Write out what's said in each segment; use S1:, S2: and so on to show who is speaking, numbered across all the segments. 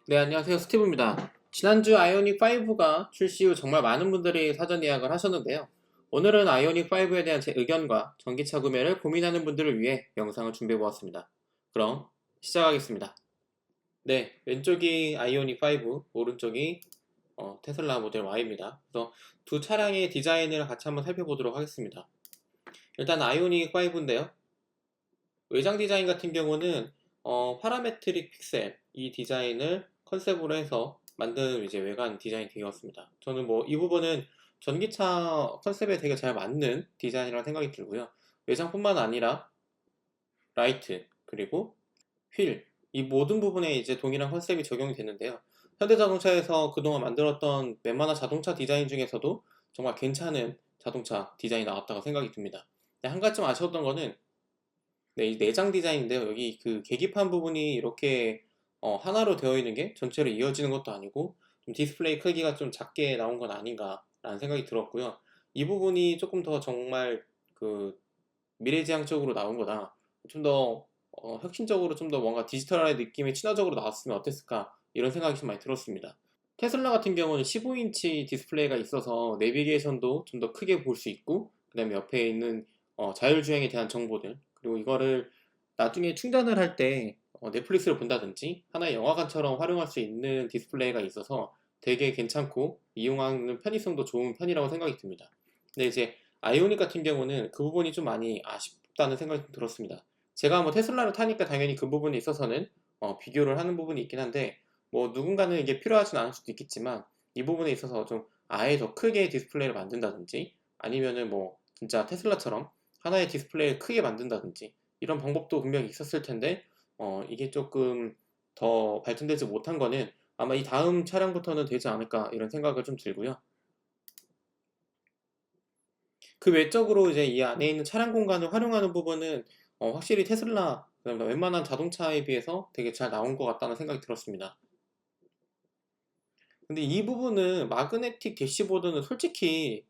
S1: 네, 안녕하세요. 스티브입니다. 지난주 아이오닉 5가 출시 후 정말 많은 분들이 사전 예약을 하셨는데요. 오늘은 아이오닉 5에 대한 제 의견과 전기차 구매를 고민하는 분들을 위해 영상을 준비해 보았습니다. 그럼 시작하겠습니다. 네, 왼쪽이 아이오닉 5, 오른쪽이 테슬라 모델 Y입니다. 그래서 두 차량의 디자인을 같이 한번 살펴보도록 하겠습니다. 일단 아이오닉 5인데요. 외장 디자인 같은 경우는 파라메트릭 픽셀 이 디자인을 컨셉으로 해서 만든 이제 외관 디자인이 되었습니다. 저는 뭐 이 부분은 전기차 컨셉에 되게 잘 맞는 디자인이라는 생각이 들고요. 외장뿐만 아니라 라이트 그리고 휠 이 모든 부분에 이제 동일한 컨셉이 적용이 되는데요. 현대자동차에서 그동안 만들었던 웬만한 자동차 디자인 중에서도 정말 괜찮은 자동차 디자인이 나왔다고 생각이 듭니다. 한 가지 좀 아쉬웠던 거는 네, 이 내장 디자인인데요. 여기 그 계기판 부분이 이렇게 하나로 되어 있는 게 전체로 이어지는 것도 아니고 좀 디스플레이 크기가 좀 작게 나온 건 아닌가라는 생각이 들었고요. 이 부분이 조금 더 정말 그 미래지향적으로 나온 거다. 좀 더 혁신적으로 좀 더 뭔가 디지털의 느낌이 친화적으로 나왔으면 어땠을까 이런 생각이 좀 많이 들었습니다. 테슬라 같은 경우는 15인치 디스플레이가 있어서 내비게이션도 좀 더 크게 볼 수 있고 그 다음에 옆에 있는 자율주행에 대한 정보들 그리고 이거를 나중에 충전을 할 때 넷플릭스를 본다든지 하나의 영화관처럼 활용할 수 있는 디스플레이가 있어서 되게 괜찮고 이용하는 편의성도 좋은 편이라고 생각이 듭니다. 근데 이제 아이오닉 같은 경우는 그 부분이 좀 많이 아쉽다는 생각이 좀 들었습니다. 제가 뭐 테슬라를 타니까 당연히 그 부분에 있어서는 비교를 하는 부분이 있긴 한데 뭐 누군가는 이게 필요하진 않을 수도 있겠지만 이 부분에 있어서 좀 아예 더 크게 디스플레이를 만든다든지 아니면은 뭐 진짜 테슬라처럼 하나의 디스플레이를 크게 만든다든지 이런 방법도 분명히 있었을 텐데 이게 조금 더 발전되지 못한 거는 아마 이 다음 차량부터는 되지 않을까 이런 생각을 좀 들고요. 그 외적으로 이제 이 안에 있는 차량 공간을 활용하는 부분은 확실히 테슬라 그다음에 웬만한 자동차에 비해서 되게 잘 나온 것 같다는 생각이 들었습니다. 근데 이 부분은 마그네틱 대시보드는 솔직히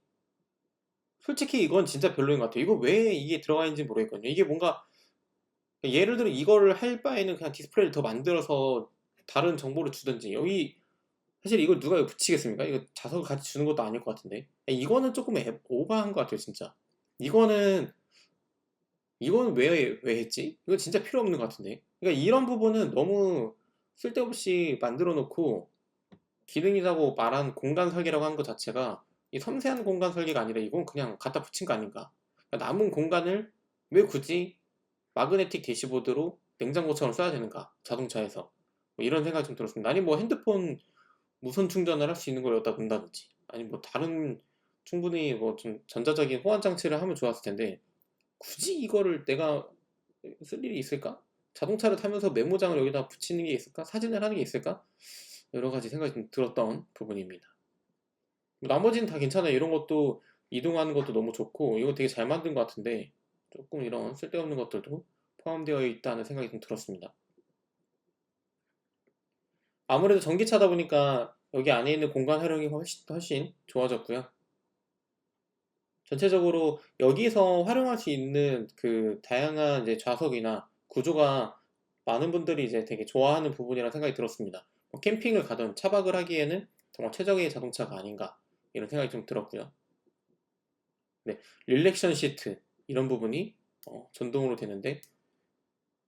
S1: 이건 진짜 별로인 것 같아요. 이거 왜 이게 들어가 있는지 모르겠거든요. 이게 뭔가 예를 들어 이거를 할 바에는 그냥 디스플레이를 더 만들어서 다른 정보를 주든지 여기 사실 이걸 누가 이거 붙이겠습니까? 이거 자석을 같이 주는 것도 아닐 것 같은데 이거는 조금 오버한 것 같아요 진짜. 이거는 이거는 왜 했지? 이거 진짜 필요 없는 것 같은데. 그러니까 이런 부분은 너무 쓸데없이 만들어 놓고 기능이라고 말한 공간 설계라고 한 것 자체가 이 섬세한 공간 설계가 아니라 이건 그냥 갖다 붙인 거 아닌가. 그러니까 남은 공간을 왜 굳이 마그네틱 대시보드로 냉장고처럼 써야 되는가? 자동차에서. 뭐 이런 생각이 좀 들었습니다. 아니 뭐 핸드폰 무선 충전을 할 수 있는 걸 여기다 놓는다든지 아니 뭐 다른 충분히 뭐 좀 전자적인 호환 장치를 하면 좋았을 텐데 굳이 이거를 내가 쓸 일이 있을까? 자동차를 타면서 메모장을 여기다 붙이는 게 있을까? 사진을 하는 게 있을까? 여러 가지 생각이 좀 들었던 부분입니다. 뭐 나머지는 다 괜찮아요. 이런 것도 이동하는 것도 너무 좋고 이거 되게 잘 만든 것 같은데 조금 이런 쓸데없는 것들도 포함되어 있다는 생각이 좀 들었습니다. 아무래도 전기차다 보니까 여기 안에 있는 공간 활용이 훨씬 좋아졌고요. 전체적으로 여기서 활용할 수 있는 그 다양한 이제 좌석이나 구조가 많은 분들이 이제 되게 좋아하는 부분이라 생각이 들었습니다. 뭐 캠핑을 가든 차박을 하기에는 정말 최적의 자동차가 아닌가 이런 생각이 좀 들었고요. 네, 릴렉션 시트 이런 부분이 전동으로 되는데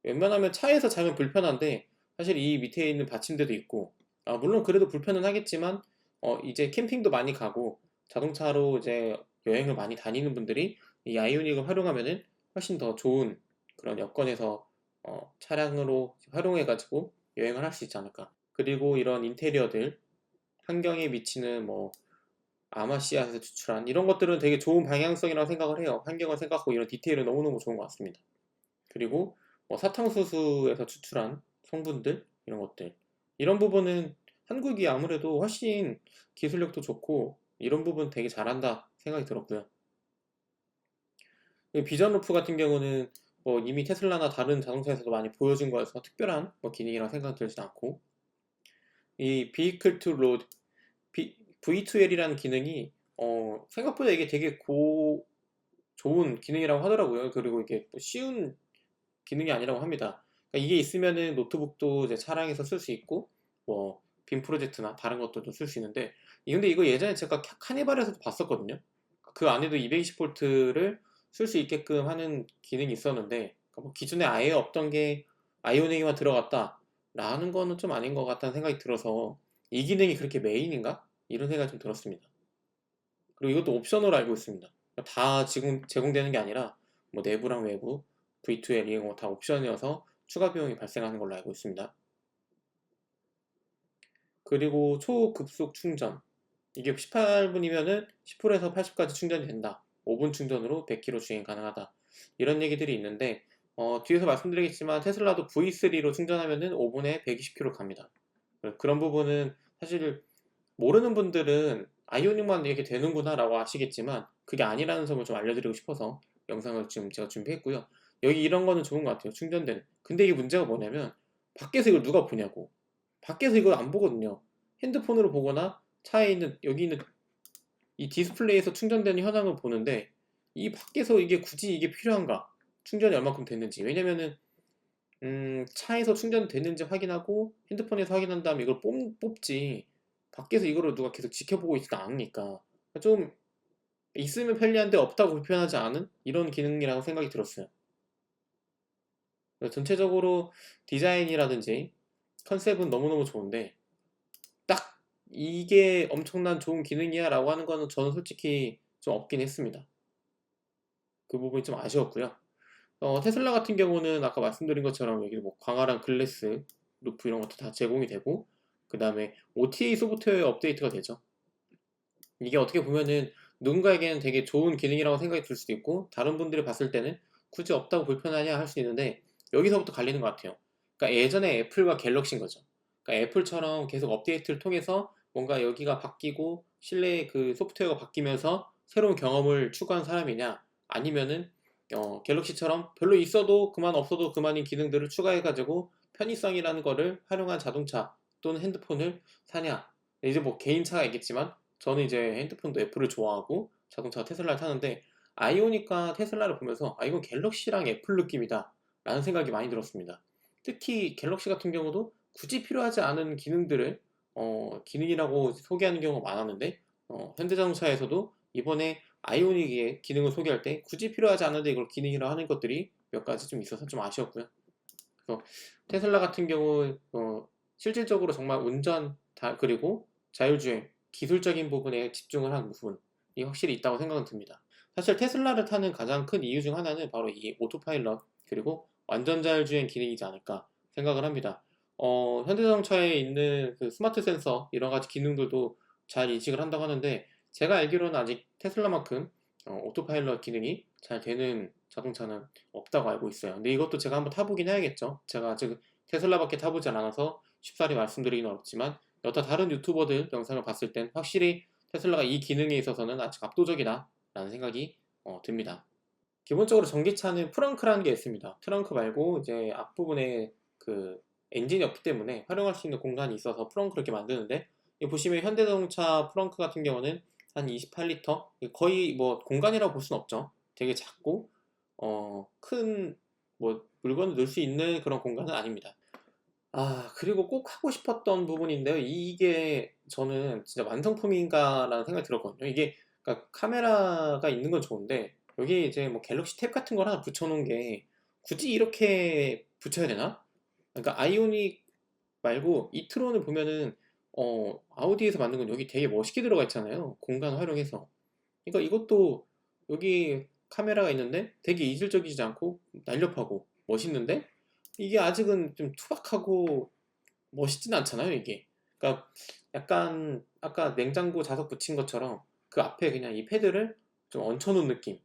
S1: 웬만하면 차에서 자면 불편한데 사실 이 밑에 있는 받침대도 있고 물론 그래도 불편은 하겠지만 이제 캠핑도 많이 가고 자동차로 이제 여행을 많이 다니는 분들이 이 아이오닉을 활용하면은 훨씬 더 좋은 그런 여건에서 차량으로 활용해 가지고 여행을 할 수 있지 않을까. 그리고 이런 인테리어들 환경에 미치는 뭐 아마시아에서 추출한 이런 것들은 되게 좋은 방향성이라고 생각을 해요. 환경을 생각하고 이런 디테일은 너무너무 좋은 것 같습니다. 그리고 뭐 사탕수수에서 추출한 성분들 이런 것들 이런 부분은 한국이 아무래도 훨씬 기술력도 좋고 이런 부분 되게 잘한다 생각이 들었고요. 비전 루프 같은 경우는 뭐 이미 테슬라나 다른 자동차에서도 많이 보여준 거여서 특별한 뭐 기능이라 생각 들진 않고 이 Vehicle to Load V2L이라는 기능이 생각보다 이게 되게 좋은 기능이라고 하더라고요. 그리고 이게 또 쉬운 기능이 아니라고 합니다. 그러니까 이게 있으면은 노트북도 이제 차량에서 쓸 수 있고 뭐 빔 프로젝트나 다른 것들도 쓸 수 있는데 근데 이거 예전에 제가 카니발에서도 봤었거든요. 그 안에도 220V를 쓸 수 있게끔 하는 기능이 있었는데 뭐 기존에 아예 없던 게 아이오닉에만 들어갔다 라는 거는 좀 아닌 것 같다는 생각이 들어서 이 기능이 그렇게 메인인가? 이런 생각이 좀 들었습니다. 그리고 이것도 옵션으로 알고 있습니다. 다 지금 제공되는 게 아니라 뭐 내부랑 외부, V2L 이런 거 다 옵션이어서 추가 비용이 발생하는 걸로 알고 있습니다. 그리고 초급속 충전. 이게 18분이면은 10%에서 80까지 충전이 된다. 5분 충전으로 100km 주행 가능하다. 이런 얘기들이 있는데 뒤에서 말씀드리겠지만 테슬라도 V3로 충전하면은 5분에 120km 갑니다. 그런 부분은 사실 모르는 분들은 아이오닉만 이렇게 되는구나 라고 아시겠지만 그게 아니라는 점을 좀 알려드리고 싶어서 영상을 지금 제가 준비했고요. 여기 이런 거는 좋은 것 같아요. 충전되는. 근데 이게 문제가 뭐냐면 밖에서 이걸 누가 보냐고. 밖에서 이걸 안 보거든요. 핸드폰으로 보거나 차에 있는 여기 있는 이 디스플레이에서 충전되는 현황을 보는데 이 밖에서 이게 굳이 이게 필요한가? 충전이 얼마큼 됐는지. 왜냐면은 차에서 충전됐는지 확인하고 핸드폰에서 확인한 다음에 이걸 뽑지 밖에서 이거를 누가 계속 지켜보고 있지도 않으니까 좀 있으면 편리한데 없다고 불편하지 않은 이런 기능이라고 생각이 들었어요. 전체적으로 디자인이라든지 컨셉은 너무너무 좋은데 딱 이게 엄청난 좋은 기능이야 라고 하는 거는 저는 솔직히 좀 없긴 했습니다. 그 부분이 좀 아쉬웠고요. 테슬라 같은 경우는 아까 말씀드린 것처럼 여기 뭐 광활한 글래스, 루프 이런 것도 다 제공이 되고 그 다음에 OTA 소프트웨어 업데이트가 되죠. 이게 어떻게 보면은 누군가에게는 되게 좋은 기능이라고 생각이 들 수도 있고 다른 분들이 봤을 때는 굳이 없다고 불편하냐 할 수 있는데 여기서부터 갈리는 것 같아요. 그러니까 예전에 애플과 갤럭시인 거죠. 그러니까 애플처럼 계속 업데이트를 통해서 뭔가 여기가 바뀌고 실내 그 소프트웨어가 바뀌면서 새로운 경험을 추구한 사람이냐 아니면은 갤럭시처럼 별로 있어도 그만 없어도 그만인 기능들을 추가해가지고 편의성이라는 거를 활용한 자동차 또는 핸드폰을 사냐 이제 뭐 개인차가 있겠지만 저는 이제 핸드폰도 애플을 좋아하고 자동차 테슬라를 타는데 아이오닉과 테슬라를 보면서 이건 갤럭시랑 애플 느낌이다 라는 생각이 많이 들었습니다. 특히 갤럭시 같은 경우도 굳이 필요하지 않은 기능들을 기능이라고 소개하는 경우가 많았는데 현대자동차에서도 이번에 아이오닉의 기능을 소개할 때 굳이 필요하지 않은데 이걸 기능이라고 하는 것들이 몇 가지 좀 있어서 좀 아쉬웠고요. 그래서 테슬라 같은 경우 실질적으로 정말 운전 그리고 자율주행 기술적인 부분에 집중을 한 부분이 확실히 있다고 생각은 듭니다. 사실 테슬라를 타는 가장 큰 이유 중 하나는 바로 이 오토파일럿 그리고 완전 자율주행 기능이지 않을까 생각을 합니다. 현대자동차에 있는 그 스마트 센서 이런 가지 기능들도 잘 인식을 한다고 하는데 제가 알기로는 아직 테슬라만큼 오토파일럿 기능이 잘 되는 자동차는 없다고 알고 있어요. 근데 이것도 제가 한번 타보긴 해야겠죠. 제가 아직 테슬라밖에 타보지 않아서 쉽사리 말씀드리기는 어렵지만 여타 다른 유튜버들 영상을 봤을 땐 확실히 테슬라가 이 기능에 있어서는 아직 압도적이다 라는 생각이 듭니다. 기본적으로 전기차는 프렁크라는 게 있습니다. 트렁크 말고 이제 앞부분에 그 엔진이 없기 때문에 활용할 수 있는 공간이 있어서 프렁크를 이렇게 만드는데 보시면 현대자동차 프렁크 같은 경우는 한 28리터 거의 뭐 공간이라고 볼 수는 없죠. 되게 작고 큰 뭐 물건을 넣을 수 있는 그런 공간은 아닙니다. 그리고 꼭 하고 싶었던 부분인데요. 이게 저는 진짜 완성품인가라는 생각이 들었거든요. 이게 그러니까 카메라가 있는 건 좋은데 여기 이제 뭐 갤럭시 탭 같은 걸 하나 붙여놓은 게 굳이 이렇게 붙여야 되나? 그러니까 아이오닉 말고 이트론을 보면은 아우디에서 만든 건 여기 되게 멋있게 들어가 있잖아요. 공간 활용해서. 그러니까 이것도 여기 카메라가 있는데 되게 이질적이지 않고 날렵하고 멋있는데 이게 아직은 좀 투박하고 멋있진 않잖아요, 이게. 그러니까 약간 아까 냉장고 자석 붙인 것처럼 그 앞에 그냥 이 패드를 좀 얹혀놓은 느낌.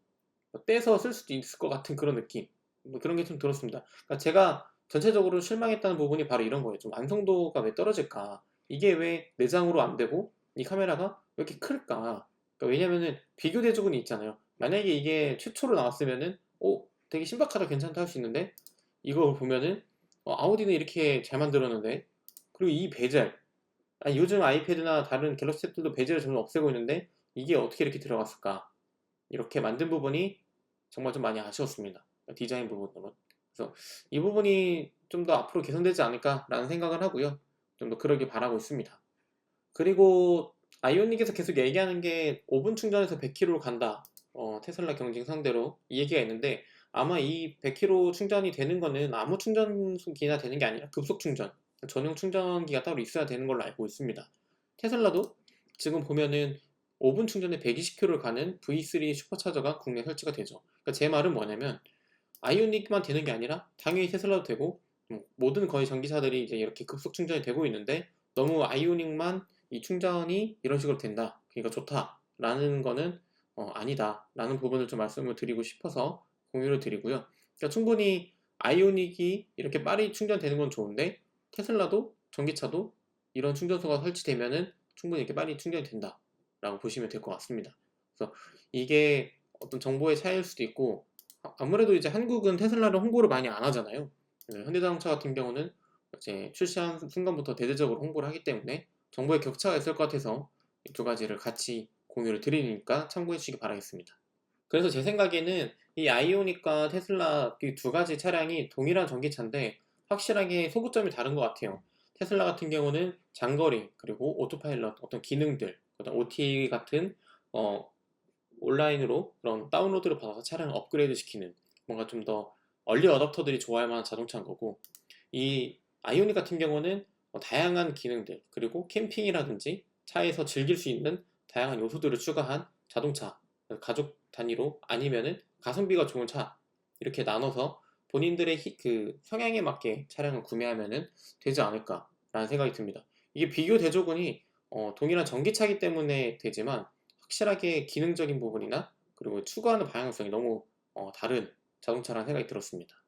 S1: 뭐 떼서 쓸 수도 있을 것 같은 그런 느낌. 뭐 그런 게 좀 들었습니다. 그러니까 제가 전체적으로 실망했다는 부분이 바로 이런 거예요. 좀 완성도가 왜 떨어질까? 이게 왜 내장으로 안 되고 이 카메라가 왜 이렇게 클까? 그러니까 왜냐면은 비교 대조군이 있잖아요. 만약에 이게 최초로 나왔으면은 되게 신박하다 괜찮다 할 수 있는데 이거 보면은 아우디는 이렇게 잘 만들었는데 그리고 이 베젤 요즘 아이패드나 다른 갤럭시 탭들도 베젤을 점점 없애고 있는데 이게 어떻게 이렇게 들어갔을까? 이렇게 만든 부분이 정말 좀 많이 아쉬웠습니다. 디자인 부분으로. 그래서 이 부분이 좀 더 앞으로 개선되지 않을까라는 생각을 하고요. 좀 더 그러길 바라고 있습니다. 그리고 아이오닉에서 계속 얘기하는 게 5분 충전에서 100km로 간다. 테슬라 경쟁 상대로 이 얘기가 있는데 아마 이 100km 충전이 되는 거는 아무 충전기나 되는 게 아니라 급속 충전, 전용 충전기가 따로 있어야 되는 걸로 알고 있습니다. 테슬라도 지금 보면은 5분 충전에 120km를 가는 V3 슈퍼차저가 국내에 설치가 되죠. 그러니까 제 말은 뭐냐면 아이오닉만 되는 게 아니라 당연히 테슬라도 되고 모든 거의 전기차들이 이제 이렇게 급속 충전이 되고 있는데 너무 아이오닉만 이 충전이 이런 식으로 된다. 그러니까 좋다라는 거는 아니다. 라는 부분을 좀 말씀을 드리고 싶어서 공유를 드리고요. 그러니까 충분히 아이오닉이 이렇게 빨리 충전되는 건 좋은데 테슬라도 전기차도 이런 충전소가 설치되면은 충분히 이렇게 빨리 충전이 된다. 라고 보시면 될 것 같습니다. 그래서 이게 어떤 정보의 차이일 수도 있고 아무래도 이제 한국은 테슬라를 홍보를 많이 안 하잖아요. 현대자동차 같은 경우는 이제 출시한 순간부터 대대적으로 홍보를 하기 때문에 정보의 격차가 있을 것 같아서 이 두 가지를 같이 공유를 드리니까 참고해 주시기 바라겠습니다. 그래서 제 생각에는 이 아이오닉과 테슬라 이 두 가지 차량이 동일한 전기차인데 확실하게 소구점이 다른 것 같아요. 테슬라 같은 경우는 장거리 그리고 오토파일럿 어떤 기능들, 어떤 OTA 같은 어, 온라인으로 그런 다운로드를 받아서 차량을 업그레이드 시키는 뭔가 좀 더 얼리 어답터들이 좋아할 만한 자동차인 거고 이 아이오닉 같은 경우는 다양한 기능들 그리고 캠핑이라든지 차에서 즐길 수 있는 다양한 요소들을 추가한 자동차 가족 단위로 아니면은 가성비가 좋은 차 이렇게 나눠서 본인들의 그 성향에 맞게 차량을 구매하면은 되지 않을까라는 생각이 듭니다. 이게 비교 대조군이 동일한 전기차이기 때문에 되지만 확실하게 기능적인 부분이나 그리고 추구하는 방향성이 너무 다른 자동차라는 생각이 들었습니다.